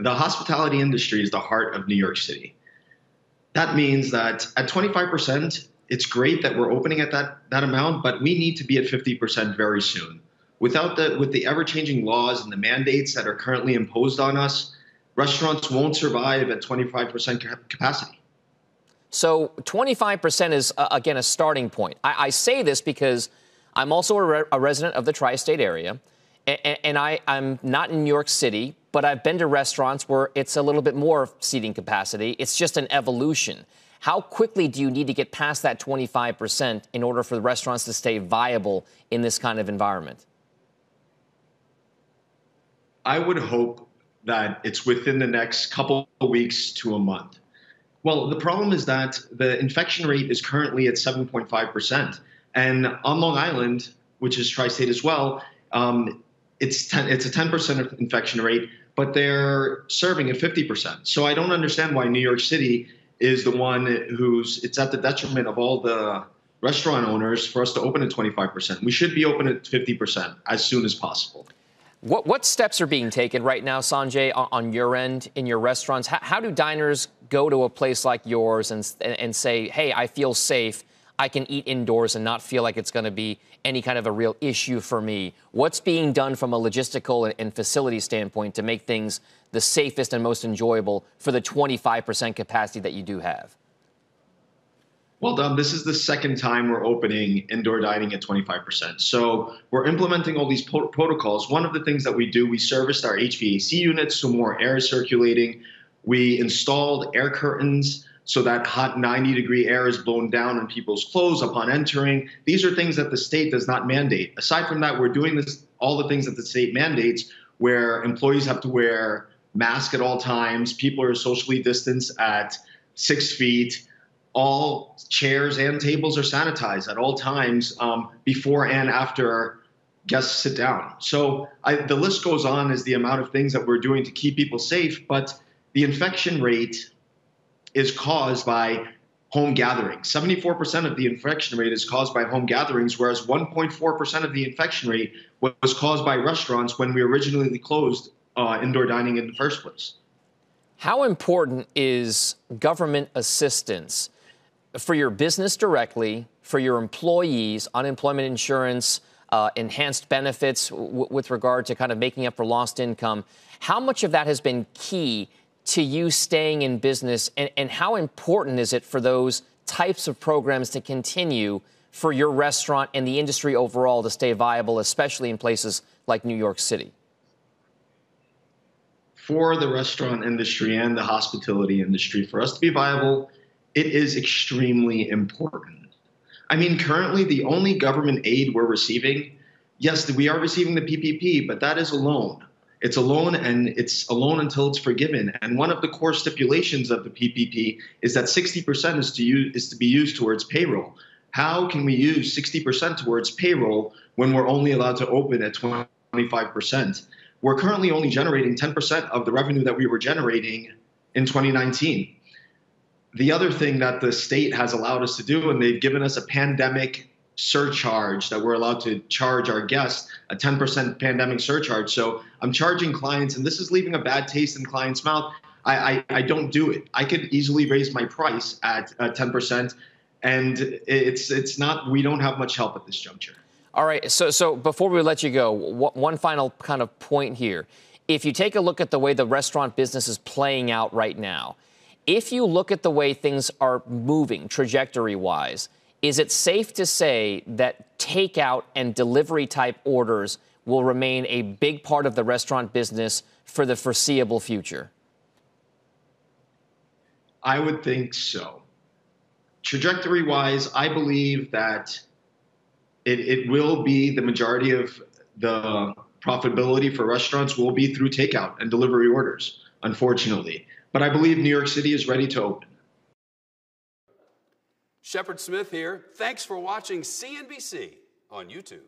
the hospitality industry is the heart of New York City. That means that at 25%, it's great that we're opening at that amount, but we need to be at 50% very soon. With the ever-changing laws and the mandates that are currently imposed on us, restaurants won't survive at 25% capacity. So 25% is, again, a starting point. I say this because I'm also a resident of the tri-state area, and I'm not in New York City, but I've been to restaurants where it's a little bit more seating capacity. It's just an evolution. How quickly do you need to get past that 25% in order for the restaurants to stay viable in this kind of environment? I would hope that it's within the next couple of weeks to a month. Well, the problem is that the infection rate is currently at 7.5%. And on Long Island, which is tri-state as well, it's a 10% infection rate, but they're serving at 50%. So I don't understand why New York City is the one it's at the detriment of all the restaurant owners for us to open at 25%. We should be open at 50% as soon as possible. What steps are being taken right now, Sanjay, on your end in your restaurants? How do diners go to a place like yours and say, hey, I feel safe, I can eat indoors and not feel like it's going to be any kind of a real issue for me? What's being done from a logistical and facility standpoint to make things the safest and most enjoyable for the 25% capacity that you do have? Well, Dom, this is the second time we're opening indoor dining at 25%. So we're implementing all these protocols. One of the things that we do, we serviced our HVAC units so more air is circulating. We installed air curtains so that hot 90-degree air is blown down on people's clothes upon entering. These are things that the state does not mandate. Aside from that, we're doing all the things that the state mandates, where employees have to wear masks at all times, people are socially distanced at 6 feet, all chairs and tables are sanitized at all times before and after guests sit down. So the list goes on as the amount of things that we're doing to keep people safe, but the infection rate is caused by home gatherings. 74% of the infection rate is caused by home gatherings, whereas 1.4% of the infection rate was caused by restaurants when we originally closed indoor dining in the first place. How important is government assistance for your business directly, for your employees, unemployment insurance, enhanced benefits with regard to kind of making up for lost income? How much of that has been key to you staying in business, and how important is it for those types of programs to continue for your restaurant and the industry overall to stay viable, especially in places like New York City? For the restaurant industry and the hospitality industry, for us to be viable, it is extremely important. I mean, currently the only government aid we're receiving, yes, we are receiving the PPP, but that is a loan. It's a loan, and it's a loan until it's forgiven. And one of the core stipulations of the PPP is that 60% is to be used towards payroll. How can we use 60% towards payroll when we're only allowed to open at 25%? We're currently only generating 10% of the revenue that we were generating in 2019. The other thing that the state has allowed us to do, and they've given us a pandemic surcharge that we're allowed to charge our guests, a 10% pandemic surcharge. So I'm charging clients, and this is leaving a bad taste in clients' mouth. I don't do it. I could easily raise my price at 10%, and it's not, we don't have much help at this juncture. All right. So before we let you go, one final kind of point here. If you take a look at the way the restaurant business is playing out right now, if you look at the way things are moving trajectory-wise, is it safe to say that takeout and delivery type orders will remain a big part of the restaurant business for the foreseeable future? I would think so. Trajectory-wise, I believe that it will be the majority of the profitability for restaurants will be through takeout and delivery orders, unfortunately. But I believe New York City is ready to open. Shepard Smith here. Thanks for watching CNBC on YouTube.